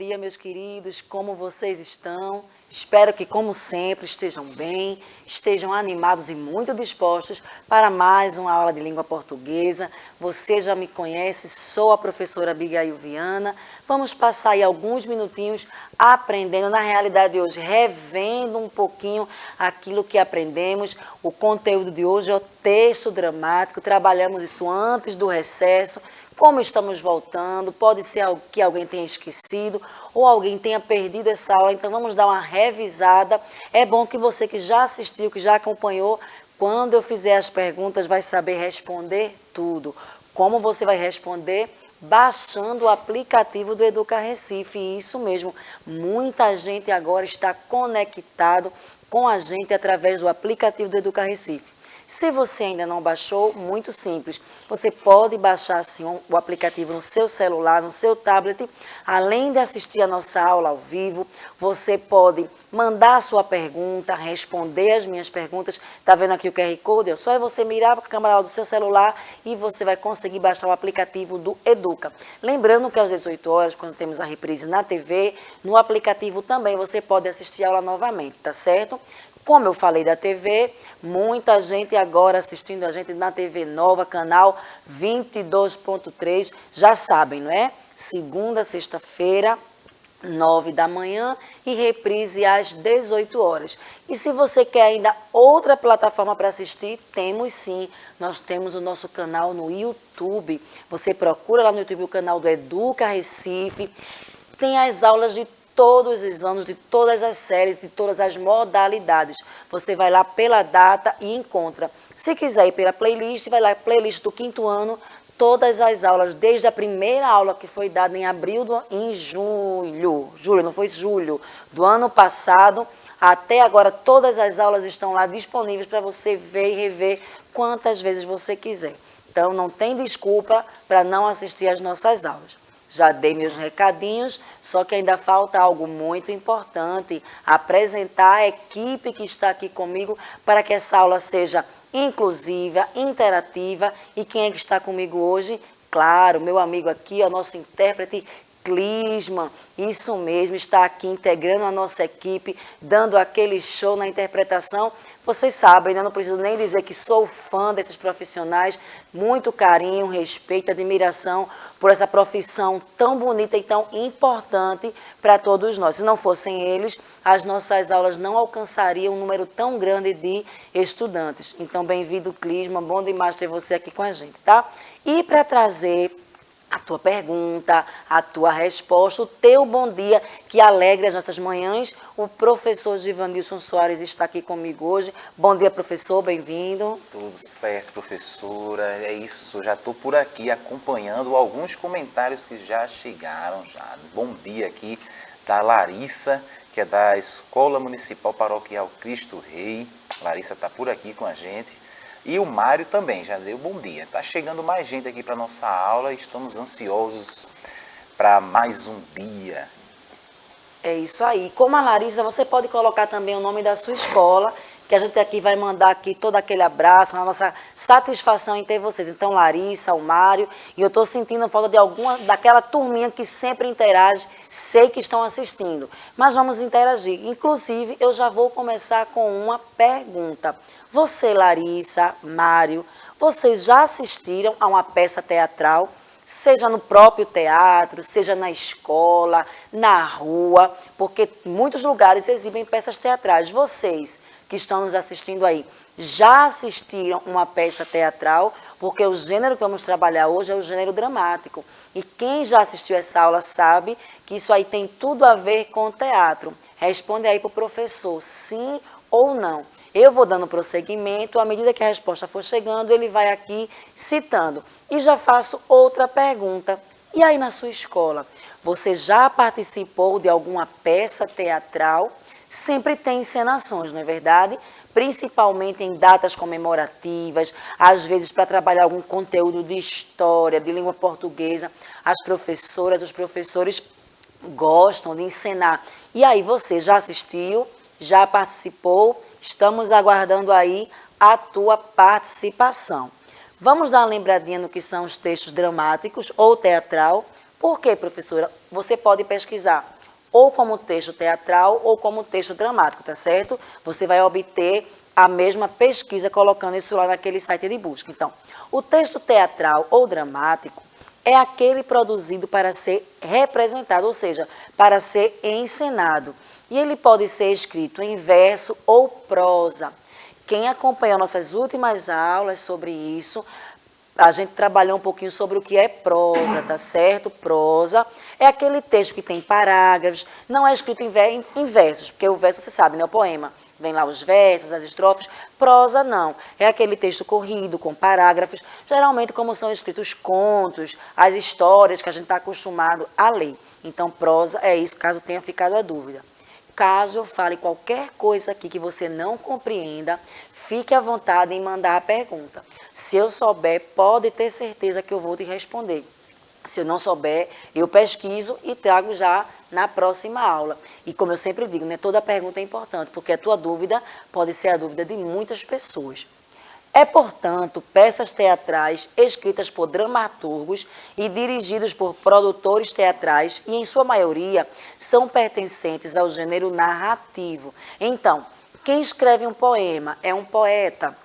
dia, meus queridos, como vocês estão? Espero que, como sempre, estejam bem, estejam animados e muito dispostos para mais uma aula de língua portuguesa. Você já me conhece, sou a professora Abigail Viana. Vamos passar aí alguns minutinhos aprendendo, na realidade de hoje, revendo um pouquinho aquilo que aprendemos. O conteúdo de hoje é o texto dramático, trabalhamos isso antes do recesso. Como estamos voltando, pode ser que alguém tenha esquecido ou alguém tenha perdido essa aula, então vamos dar uma revisada. É bom que você que já assistiu, que já acompanhou, quando eu fizer as perguntas, vai saber responder tudo. Como você vai responder? Baixando o aplicativo do Educa Recife. Isso mesmo, muita gente agora está conectado com a gente através do aplicativo do Educa Recife. Se você ainda não baixou, muito simples. Você pode baixar assim, o aplicativo no seu celular, no seu tablet. Além de assistir a nossa aula ao vivo, você pode mandar a sua pergunta, responder as minhas perguntas. Está vendo aqui o QR Code? Só é você mirar para a câmera do seu celular e você vai conseguir baixar o aplicativo do Educa. Lembrando que às 18 horas, quando temos a reprise na TV, no aplicativo também você pode assistir a aula novamente, tá certo? Como eu falei da TV, muita gente agora assistindo a gente na TV Nova, canal 22.3, já sabem, não é? Segunda, sexta-feira, 9 da manhã e reprise às 18 horas. E se você quer ainda outra plataforma para assistir, temos sim. Nós temos o nosso canal no YouTube. Você procura lá no YouTube o canal do Educa Recife. Tem as aulas de todos os anos, de todas as séries, de todas as modalidades. Você vai lá pela data e encontra. Se quiser ir pela playlist, vai lá, playlist do 5º ano, todas as aulas, desde a primeira aula que foi dada em julho, não foi julho, do ano passado, até agora todas as aulas estão lá disponíveis para você ver e rever quantas vezes você quiser. Então, não tem desculpa para não assistir às nossas aulas. Já dei meus recadinhos, só que ainda falta algo muito importante, apresentar a equipe que está aqui comigo para que essa aula seja inclusiva, interativa. E quem é que está comigo hoje? Claro, meu amigo aqui, o nosso intérprete Clisman, isso mesmo, está aqui integrando a nossa equipe, dando aquele show na interpretação. Vocês sabem, né? Não preciso nem dizer que sou fã desses profissionais, muito carinho, respeito, admiração por essa profissão tão bonita e tão importante para todos nós. Se não fossem eles, as nossas aulas não alcançariam um número tão grande de estudantes. Então, bem-vindo, Clisman, bom demais ter você aqui com a gente, tá? E para trazer a tua pergunta, a tua resposta, o teu bom dia, que alegra as nossas manhãs. O professor Givanilson Soares está aqui comigo hoje. Bom dia, professor, bem-vindo. Tudo certo, professora. É isso, já estou por aqui acompanhando alguns comentários que já chegaram. Bom dia aqui da Larissa, que é da Escola Municipal Paroquial Cristo Rei. Larissa está por aqui com a gente. E o Mário também já deu bom dia. Está chegando mais gente aqui para a nossa aula e estamos ansiosos para mais um dia. É isso aí. Como a Larissa, você pode colocar também o nome da sua escola, que a gente aqui vai mandar aqui todo aquele abraço, a nossa satisfação em ter vocês. Então, Larissa, o Mário, e eu estou sentindo falta de alguma, daquela turminha que sempre interage, sei que estão assistindo, mas vamos interagir. Inclusive, eu já vou começar com uma pergunta. Você, Larissa, Mário, vocês já assistiram a uma peça teatral? Seja no próprio teatro, seja na escola, na rua, porque muitos lugares exibem peças teatrais. Vocês que estão nos assistindo aí, já assistiram uma peça teatral? Porque o gênero que vamos trabalhar hoje é o gênero dramático. E quem já assistiu essa aula sabe que isso aí tem tudo a ver com o teatro. Responde aí para o professor, sim ou não. Eu vou dando prosseguimento, à medida que a resposta for chegando, ele vai aqui citando. E já faço outra pergunta. E aí na sua escola, você já participou de alguma peça teatral? Sempre tem encenações, não é verdade? Principalmente em datas comemorativas, às vezes para trabalhar algum conteúdo de história, de língua portuguesa. As professoras, os professores gostam de encenar. E aí, você já assistiu? Já participou? Estamos aguardando aí a tua participação. Vamos dar uma lembradinha no que são os textos dramáticos ou teatral. Por quê, professora? Você pode pesquisar. ou como texto teatral ou como texto dramático, tá certo? Você vai obter a mesma pesquisa colocando isso lá naquele site de busca. Então, o texto teatral ou dramático é aquele produzido para ser representado, ou seja, para ser encenado. E ele pode ser escrito em verso ou prosa. Quem acompanhou nossas últimas aulas sobre isso, a gente trabalhou um pouquinho sobre o que é prosa, tá certo? Prosa é aquele texto que tem parágrafos, não é escrito em versos, porque o verso, você sabe, né? O poema. Vem lá os versos, as estrofes. Prosa não. É aquele texto corrido, com parágrafos, geralmente como são escritos contos, as histórias que a gente está acostumado a ler. Então, prosa é isso, caso tenha ficado a dúvida. Caso eu fale qualquer coisa aqui que você não compreenda, fique à vontade em mandar a pergunta. Se eu souber, pode ter certeza que eu vou te responder. Se eu não souber, eu pesquiso e trago já na próxima aula. E como eu sempre digo, né, toda pergunta é importante, porque a tua dúvida pode ser a dúvida de muitas pessoas. É, portanto, peças teatrais escritas por dramaturgos e dirigidos por produtores teatrais e, em sua maioria, são pertencentes ao gênero narrativo. Então, quem escreve um poema é um poeta,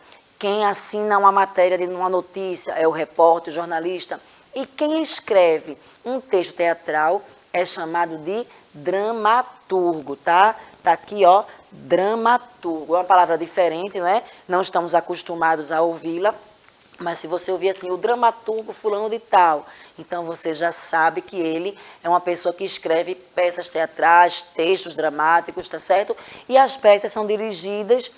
quem assina uma matéria de uma notícia é o repórter, o jornalista, e quem escreve um texto teatral é chamado de dramaturgo, tá? Tá aqui, ó, dramaturgo. É uma palavra diferente, não é? Não estamos acostumados a ouvi-la, mas se você ouvir assim, o dramaturgo fulano de tal, então você já sabe que ele é uma pessoa que escreve peças teatrais, textos dramáticos, tá certo? E as peças são dirigidas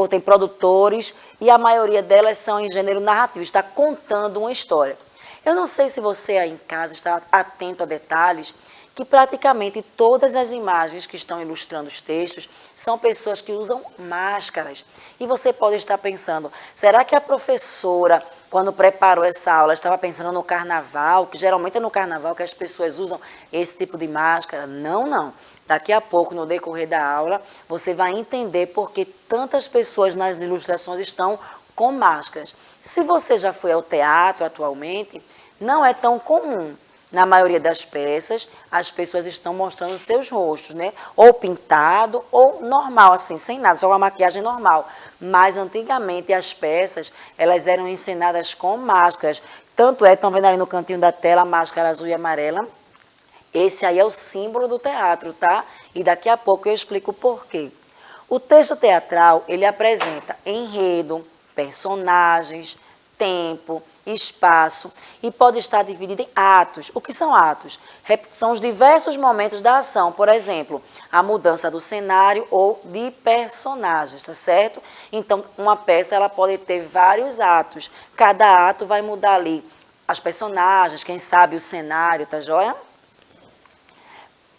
tem produtores e a maioria delas são em gênero narrativo, está contando uma história. Eu não sei se você aí em casa está atento a detalhes, que praticamente todas as imagens que estão ilustrando os textos são pessoas que usam máscaras. E você pode estar pensando, será que a professora, quando preparou essa aula, estava pensando no carnaval, que geralmente é no carnaval que as pessoas usam esse tipo de máscara? Não, não. Daqui a pouco, no decorrer da aula, você vai entender por que tantas pessoas nas ilustrações estão com máscaras. Se você já foi ao teatro atualmente, não é tão comum. Na maioria das peças, as pessoas estão mostrando seus rostos, né? Ou pintado, ou normal, assim, sem nada, só uma maquiagem normal. Mas, antigamente, as peças, elas eram encenadas com máscaras. Tanto é, estão vendo ali no cantinho da tela, a máscara azul e amarela. Esse aí é o símbolo do teatro, tá? E daqui a pouco eu explico o porquê. O texto teatral, ele apresenta enredo, personagens, tempo, espaço e pode estar dividido em atos. O que são atos? São os diversos momentos da ação, por exemplo, a mudança do cenário ou de personagens, tá certo? Então, uma peça ela pode ter vários atos. Cada ato vai mudar ali as personagens, quem sabe o cenário, tá joia?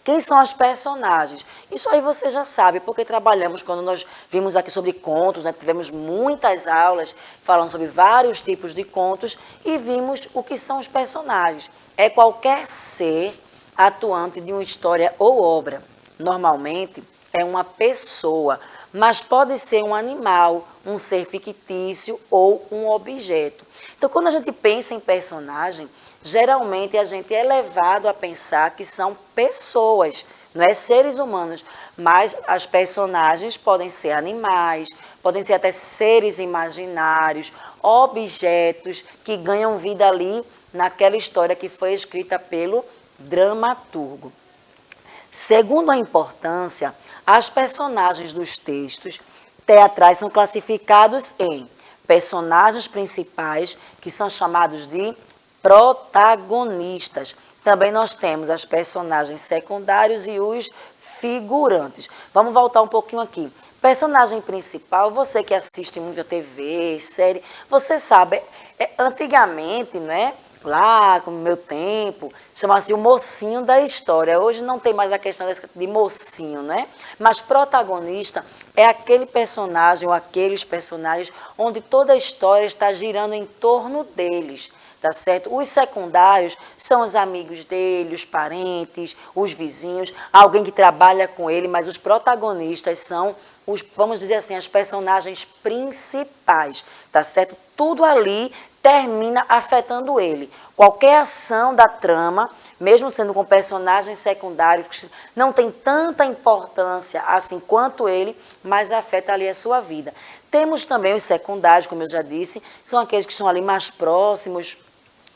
Quem são as personagens? Isso aí você já sabe, porque trabalhamos, quando nós vimos aqui sobre contos, né, tivemos muitas aulas falando sobre vários tipos de contos e vimos o que são os personagens. É qualquer ser atuante de uma história ou obra. Normalmente é uma pessoa, mas pode ser um animal, um ser fictício ou um objeto. Então, quando a gente pensa em personagem, geralmente a gente é levado a pensar que são pessoas, não é seres humanos, mas as personagens podem ser animais, podem ser até seres imaginários, objetos que ganham vida ali naquela história que foi escrita pelo dramaturgo. Segundo a importância, as personagens dos textos teatrais são classificados em personagens principais, que são chamados de protagonistas. Também nós temos as personagens secundários e os figurantes. Vamos voltar um pouquinho aqui. Personagem principal, você que assiste muito a TV, série, você sabe, antigamente, não é? Lá, no meu tempo, chamava-se o mocinho da história. Hoje não tem mais a questão de mocinho, né? Mas protagonista é aquele personagem ou aqueles personagens onde toda a história está girando em torno deles, tá certo? Os secundários são os amigos dele, os parentes, os vizinhos, alguém que trabalha com ele, mas os protagonistas são vamos dizer assim, as personagens principais, tá certo? Tudo ali termina afetando ele. Qualquer ação da trama mesmo sendo com personagens secundários, que não tem tanta importância assim quanto ele, mas afeta ali a sua vida. Temos também os secundários, como eu já disse, são aqueles que estão ali mais próximos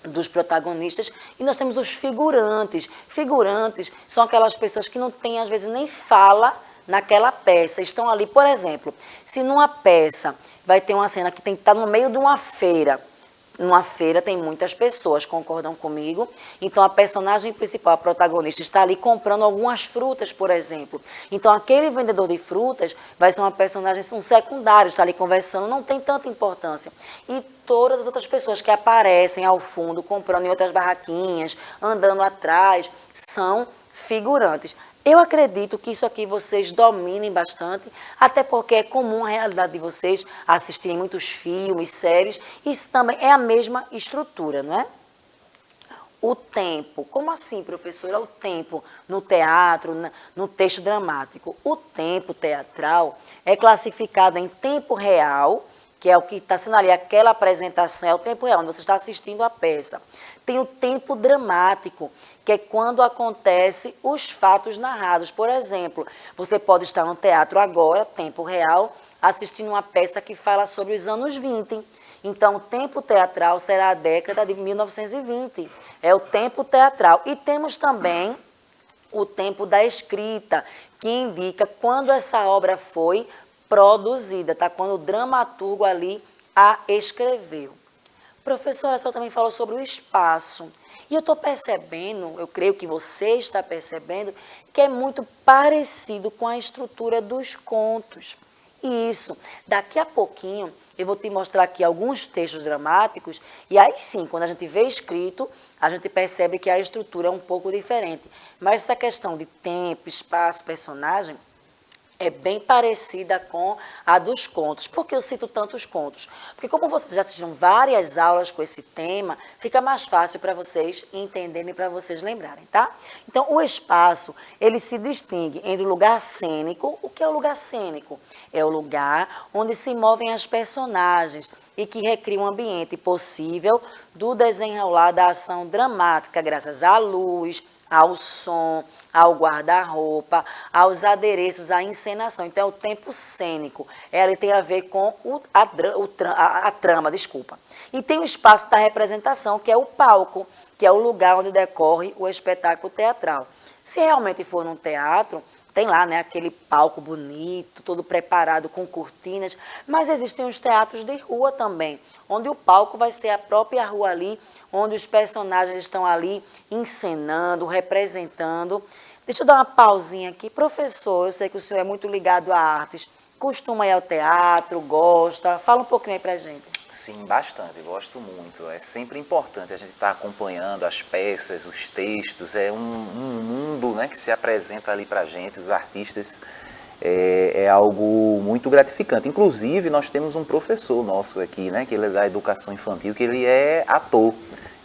dos protagonistas, e nós temos os figurantes. Figurantes são aquelas pessoas que não têm, às vezes, nem fala naquela peça. Estão ali, por exemplo, se numa peça vai ter uma cena que tem que estar no meio de uma feira. Numa feira tem muitas pessoas, concordam comigo? Então, a personagem principal, a protagonista, está ali comprando algumas frutas, por exemplo. Então, aquele vendedor de frutas vai ser uma personagem, um secundário, está ali conversando, não tem tanta importância. E todas as outras pessoas que aparecem ao fundo, comprando em outras barraquinhas, andando atrás, são figurantes. Eu acredito que isso aqui vocês dominem bastante, até porque é comum a realidade de vocês assistirem muitos filmes, séries, isso também é a mesma estrutura, não é? O tempo, como assim, professora? O tempo no teatro, no texto dramático. O tempo teatral é classificado em tempo real, que é o que está sendo ali, aquela apresentação, é o tempo real, onde você está assistindo a peça. Tem o tempo dramático, que é quando acontecem os fatos narrados. Por exemplo, você pode estar no teatro agora, tempo real, assistindo uma peça que fala sobre os anos 20. Então, o tempo teatral será a década de 1920. É o tempo teatral. E temos também o tempo da escrita, que indica quando essa obra foi produzida, tá? Quando o dramaturgo ali a escreveu. Professora, a senhora também falou sobre o espaço. E eu estou percebendo, eu creio que você está percebendo, que é muito parecido com a estrutura dos contos. E isso, daqui a pouquinho, eu vou te mostrar aqui alguns textos dramáticos, e aí sim, quando a gente vê escrito, a gente percebe que a estrutura é um pouco diferente. Mas essa questão de tempo, espaço, personagem, é bem parecida com a dos contos. Por que eu cito tantos contos? Porque como vocês já assistiram várias aulas com esse tema, fica mais fácil para vocês entenderem e para vocês lembrarem, tá? Então, o espaço, ele se distingue entre o lugar cênico. O que é o lugar cênico? É o lugar onde se movem as personagens e que recria um ambiente possível do desenrolar da ação dramática, graças à luz, ao som, ao guarda-roupa, aos adereços, à encenação. Então, é o tempo cênico. Ele tem a ver com a trama, desculpa. E tem o espaço da representação, que é o palco, que é o lugar onde decorre o espetáculo teatral. Se realmente for num teatro, tem lá, né, aquele palco bonito, todo preparado com cortinas, mas existem os teatros de rua também, onde o palco vai ser a própria rua ali, onde os personagens estão ali encenando, representando. Deixa eu dar uma pausinha aqui. Professor, eu sei que o senhor é muito ligado a artes, costuma ir ao teatro, gosta, fala um pouquinho aí pra gente. Sim, bastante, gosto muito. É sempre importante a gente estar acompanhando as peças, os textos, é um mundo, né, que se apresenta ali para a gente, os artistas, é algo muito gratificante. Inclusive, nós temos um professor nosso aqui, né, que ele é da educação infantil, que ele é ator.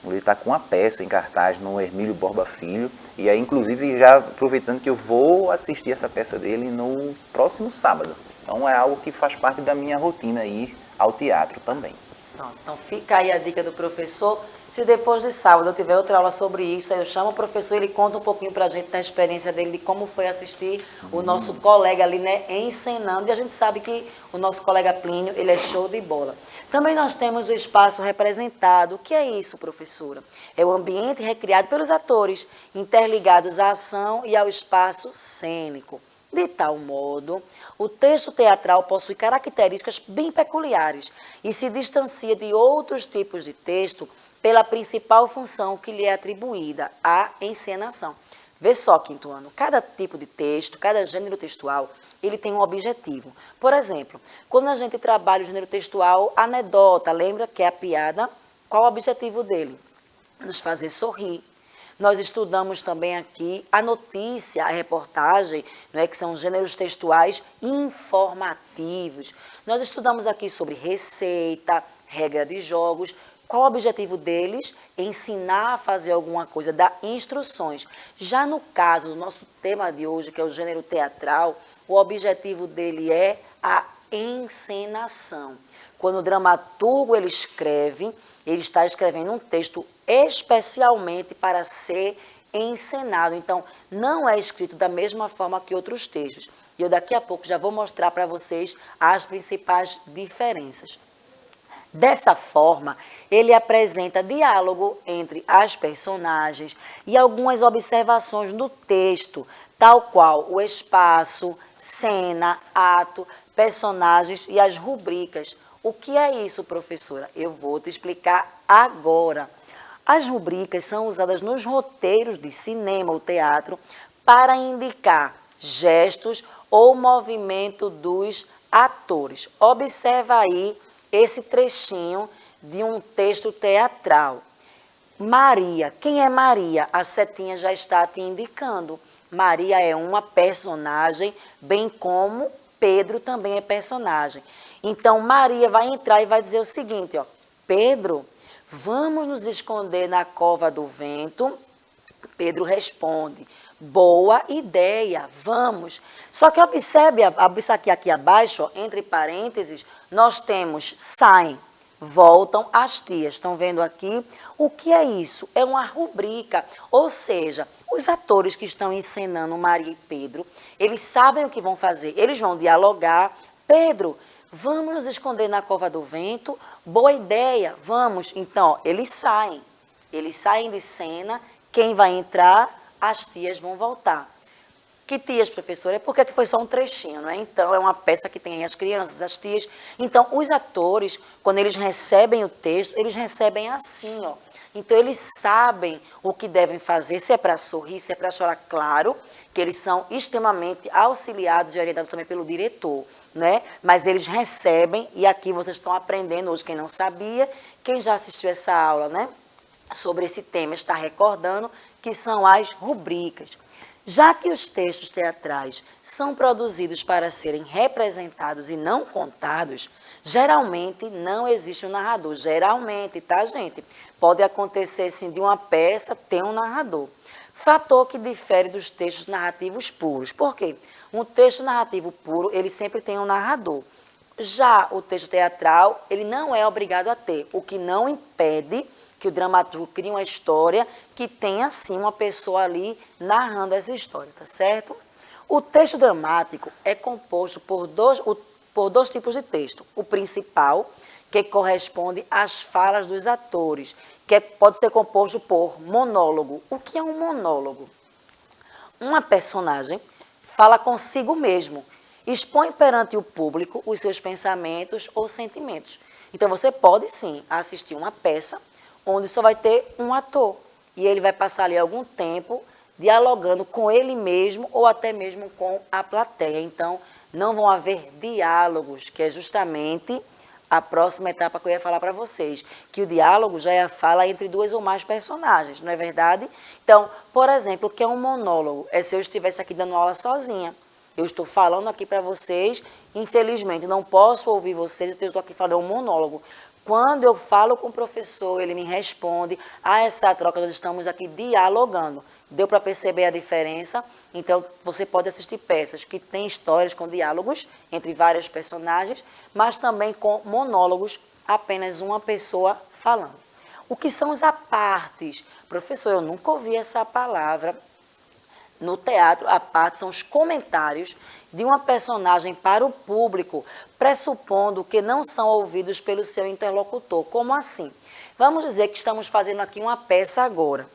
Ele está com uma peça em cartaz no Hermílio Borba Filho, e aí, inclusive, já aproveitando que eu vou assistir essa peça dele no próximo sábado. Então, é algo que faz parte da minha rotina ir ao teatro também. Então fica aí a dica do professor. Se depois de sábado eu tiver outra aula sobre isso, aí eu chamo o professor, ele conta um pouquinho pra gente da experiência dele, de como foi assistir o nosso colega ali, né, encenando. E a gente sabe que o nosso colega Plínio, ele é show de bola. Também nós temos o espaço representado. O que é isso, professora? É o ambiente recriado pelos atores, interligados à ação e ao espaço cênico. De tal modo, o texto teatral possui características bem peculiares e se distancia de outros tipos de texto pela principal função que lhe é atribuída, a encenação. Vê só, quinto ano, cada tipo de texto, cada gênero textual, ele tem um objetivo. Por exemplo, quando a gente trabalha o gênero textual, anedota, lembra que é a piada? Qual o objetivo dele? Nos fazer sorrir. Nós estudamos também aqui a notícia, a reportagem, não é, que são gêneros textuais informativos. Nós estudamos aqui sobre receita, regra de jogos. Qual o objetivo deles? Ensinar a fazer alguma coisa, dar instruções. Já no caso do nosso tema de hoje, que é o gênero teatral, o objetivo dele é a encenação. Quando o dramaturgo ele está escrevendo um texto especialmente para ser encenado. Então, não é escrito da mesma forma que outros textos. E eu daqui a pouco já vou mostrar para vocês as principais diferenças. Dessa forma, ele apresenta diálogo entre as personagens e algumas observações do texto, tal qual o espaço, cena, ato, personagens e as rubricas. O que é isso, professora? Eu vou te explicar agora. As rubricas são usadas nos roteiros de cinema ou teatro para indicar gestos ou movimento dos atores. Observa aí esse trechinho de um texto teatral. Maria, quem é Maria? A setinha já está te indicando. Maria é uma personagem, bem como Pedro também é personagem. Então, Maria vai entrar e vai dizer o seguinte, ó, Pedro, vamos nos esconder na cova do vento? Pedro responde, boa ideia, vamos. Só que observe aqui abaixo, ó, entre parênteses, nós temos saem, voltam as tias. Estão vendo aqui? O que é isso? É uma rubrica, ou seja, os atores que estão encenando Maria e Pedro, eles sabem o que vão fazer, eles vão dialogar. Pedro, vamos nos esconder na cova do vento? Boa ideia, vamos. Então, ó, eles saem de cena. Quem vai entrar, as tias vão voltar. Que tias, professora? É porque foi só um trechinho, não é? Então, é uma peça que tem aí as crianças, as tias. Então, os atores, quando eles recebem o texto, eles recebem assim, ó. Então, eles sabem o que devem fazer, se é para sorrir, se é para chorar. Claro que eles são extremamente auxiliados e orientados também pelo diretor, né? Mas eles recebem, e aqui vocês estão aprendendo hoje, quem não sabia, quem já assistiu essa aula, né? Sobre esse tema, está recordando que são as rubricas. Já que os textos teatrais são produzidos para serem representados e não contados, geralmente não existe um narrador. Geralmente, tá, gente? Pode acontecer, sim, de uma peça ter um narrador. Fator que difere dos textos narrativos puros. Por quê? Um texto narrativo puro, ele sempre tem um narrador. Já o texto teatral, ele não é obrigado a ter, o que não impede que o dramaturgo crie uma história que tenha, sim, uma pessoa ali narrando essa história, tá certo? O texto dramático é composto por dois tipos de texto. O principal, que corresponde às falas dos atores, que pode ser composto por monólogo. O que é um monólogo? Uma personagem fala consigo mesmo, expõe perante o público os seus pensamentos ou sentimentos. Então, você pode, sim, assistir uma peça onde só vai ter um ator. E ele vai passar ali algum tempo dialogando com ele mesmo ou até mesmo com a plateia. Então, não vão haver diálogos, que é justamente a próxima etapa que eu ia falar para vocês, que o diálogo já é a fala entre duas ou mais personagens, não é verdade? Então, por exemplo, o que é um monólogo? É se eu estivesse aqui dando aula sozinha. Eu estou falando aqui para vocês, infelizmente, não posso ouvir vocês, então eu estou aqui falando um monólogo. Quando eu falo com o professor, ele me responde, essa troca, nós estamos aqui dialogando. Deu para perceber a diferença? Então, você pode assistir peças que têm histórias com diálogos entre vários personagens, mas também com monólogos, apenas uma pessoa falando. O que são os apartes? Professor, eu nunca ouvi essa palavra. No teatro, a parte são os comentários de uma personagem para o público, pressupondo que não são ouvidos pelo seu interlocutor. Como assim? Vamos dizer que estamos fazendo aqui uma peça agora.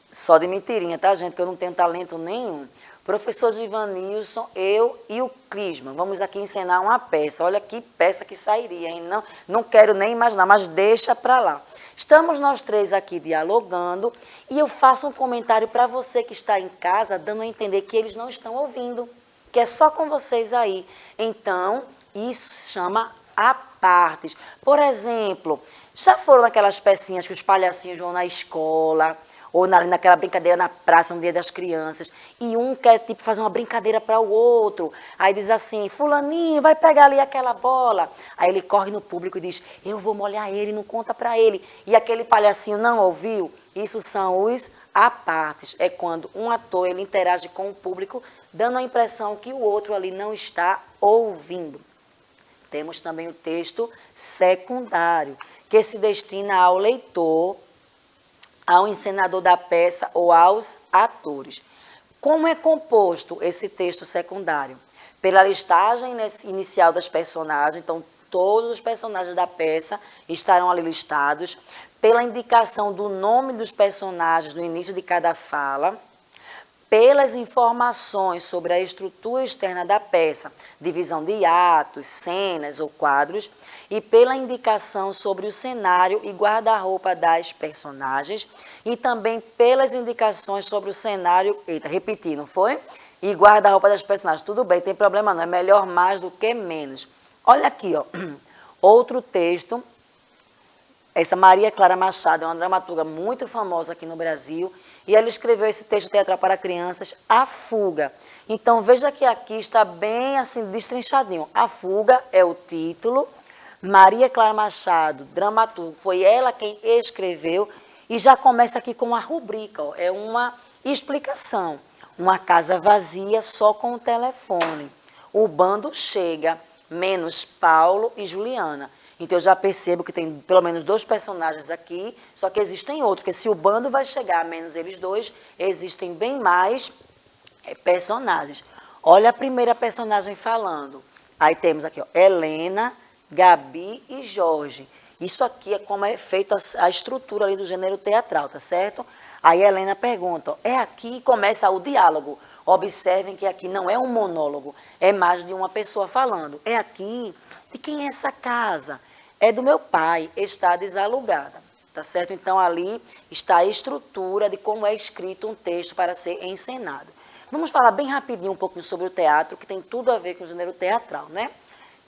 Só de mentirinha, tá, gente? Que eu não tenho talento nenhum. Professor Givanilson, eu e o Clisman, vamos aqui encenar uma peça. Olha que peça que sairia, hein? Não quero nem imaginar, mas deixa para lá. Estamos nós três aqui dialogando e eu faço um comentário para você que está em casa, dando a entender que eles não estão ouvindo, que é só com vocês aí. Então, isso se chama apartes. Por exemplo, já foram aquelas pecinhas que os palhacinhos vão na escola, ou naquela brincadeira na praça, no Dia das Crianças, e um quer tipo fazer uma brincadeira para o outro, aí diz assim, fulaninho, vai pegar ali aquela bola. Aí ele corre no público e diz, eu vou molhar ele, não conta para ele. E aquele palhacinho não ouviu? Isso são os apartes. É quando um ator ele interage com o público, dando a impressão que o outro ali não está ouvindo. Temos também o texto secundário, que se destina ao leitor ao encenador da peça ou aos atores. Como é composto esse texto secundário? Pela listagem inicial das personagens, então todos os personagens da peça estarão ali listados, pela indicação do nome dos personagens no início de cada fala, pelas informações sobre a estrutura externa da peça, divisão de atos, cenas ou quadros, e pela indicação sobre o cenário e guarda-roupa das personagens, e também pelas indicações sobre o cenário, repetir, não foi? E guarda-roupa das personagens, tudo bem, tem problema não, é melhor mais do que menos. Olha aqui, ó, outro texto. Essa Maria Clara Machado é uma dramaturga muito famosa aqui no Brasil e ela escreveu esse texto teatral para crianças, A Fuga. Então, veja que aqui está bem assim, destrinchadinho. A Fuga é o título, Maria Clara Machado, dramaturga, foi ela quem escreveu e já começa aqui com uma rubrica, ó, é uma explicação. Uma casa vazia só com o telefone. O bando chega, menos Paulo e Juliana. Então, eu já percebo que tem pelo menos 2 personagens aqui, só que existem outros, porque se o bando vai chegar, menos eles 2, existem bem mais personagens. Olha a primeira personagem falando. Aí temos aqui, ó, Helena, Gabi e Jorge. Isso aqui é como é feita a estrutura ali do gênero teatral, tá certo? Aí a Helena pergunta, ó, é aqui que começa o diálogo. Observem que aqui não é um monólogo, é mais de uma pessoa falando. É aqui, de quem é essa casa? É do meu pai, está desalugada, tá certo? Então, ali está a estrutura de como é escrito um texto para ser encenado. Vamos falar bem rapidinho um pouquinho sobre o teatro, que tem tudo a ver com o gênero teatral, né?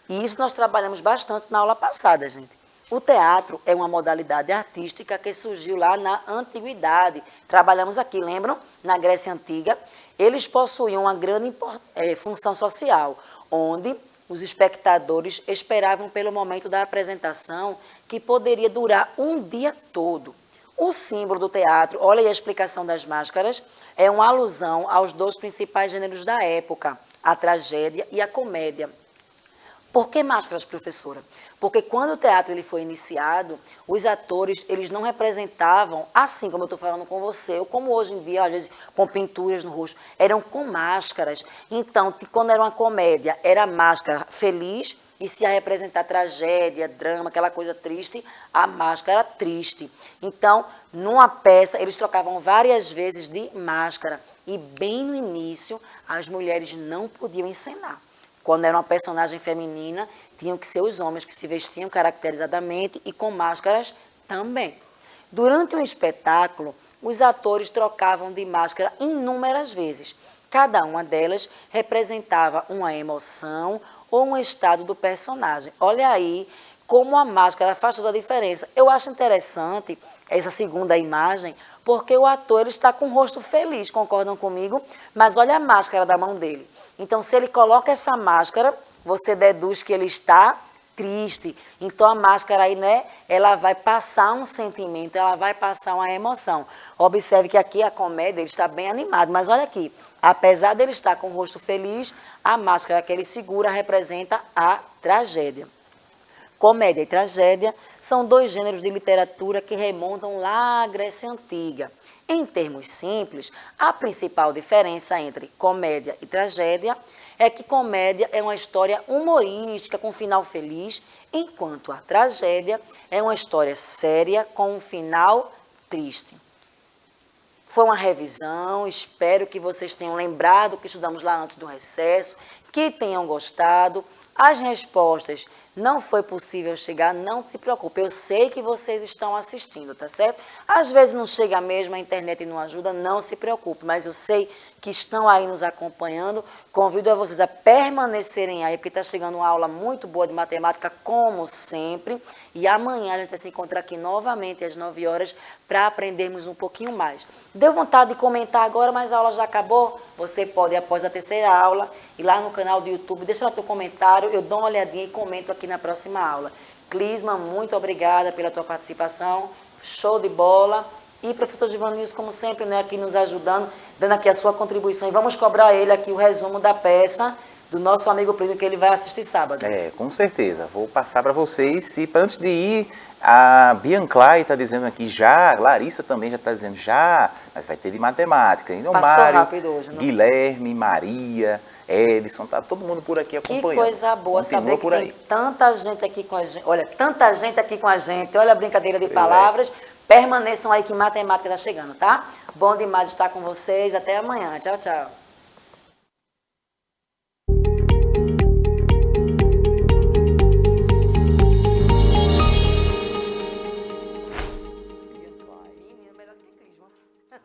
E isso nós trabalhamos bastante na aula passada, gente. O teatro é uma modalidade artística que surgiu lá na antiguidade. Trabalhamos aqui, lembram? Na Grécia Antiga. Eles possuíam uma grande função social, onde os espectadores esperavam pelo momento da apresentação, que poderia durar um dia todo. O símbolo do teatro, olha aí a explicação das máscaras, é uma alusão aos 2 principais gêneros da época, a tragédia e a comédia. Por que máscaras, professora? Porque quando o teatro ele foi iniciado, os atores eles não representavam, assim como eu estou falando com você, ou como hoje em dia, às vezes, com pinturas no rosto, eram com máscaras. Então, quando era uma comédia, era máscara feliz, e se ia representar tragédia, drama, aquela coisa triste, a máscara triste. Então, numa peça, eles trocavam várias vezes de máscara. E bem no início, as mulheres não podiam encenar. Quando era uma personagem feminina, tinham que ser os homens que se vestiam caracterizadamente e com máscaras também. Durante um espetáculo, os atores trocavam de máscara inúmeras vezes. Cada uma delas representava uma emoção ou um estado do personagem. Olha aí como a máscara faz toda a diferença. Eu acho interessante essa segunda imagem, porque o ator ele está com o rosto feliz, concordam comigo? Mas olha a máscara da mão dele. Então, se ele coloca essa máscara, você deduz que ele está triste. Então, a máscara aí, né, ela vai passar um sentimento, ela vai passar uma emoção. Observe que aqui a comédia ele está bem animado, mas olha aqui, apesar dele estar com o rosto feliz, a máscara que ele segura representa a tragédia. Comédia e tragédia são 2 gêneros de literatura que remontam lá à Grécia Antiga. Em termos simples, a principal diferença entre comédia e tragédia é que comédia é uma história humorística com um final feliz, enquanto a tragédia é uma história séria com um final triste. Foi uma revisão, espero que vocês tenham lembrado que estudamos lá antes do recesso, que tenham gostado. As respostas não foi possível chegar, não se preocupe, eu sei que vocês estão assistindo, tá certo? Às vezes não chega mesmo, a internet não ajuda, não se preocupe, mas eu sei que estão aí nos acompanhando, convido a vocês a permanecerem aí, porque está chegando uma aula muito boa de matemática, como sempre, e amanhã a gente vai se encontrar aqui novamente às 9 horas para aprendermos um pouquinho mais. Deu vontade de comentar agora, mas a aula já acabou? Você pode, após a terceira aula, ir lá no canal do YouTube, deixa lá teu comentário, eu dou uma olhadinha e comento aqui na próxima aula. Clisma, muito obrigada pela tua participação, show de bola. E professor Givanilson, como sempre, né, aqui nos ajudando, dando aqui a sua contribuição. E vamos cobrar ele aqui o resumo da peça do nosso amigo Plínio, que ele vai assistir sábado. Com certeza. Vou passar para vocês. E antes de ir, a Bianclay está dizendo aqui já, Larissa também já está dizendo já, mas vai ter de matemática. Então, Passou Mário, rápido hoje, não? Guilherme, Maria, Edson, tá todo mundo por aqui acompanhando. Que coisa boa Continua saber que por tem aí. tanta gente aqui com a gente. Olha, tanta gente aqui com a gente. Olha a brincadeira de palavras. Permaneçam aí que matemática está chegando, tá? Bom demais estar com vocês. Até amanhã. Tchau, tchau.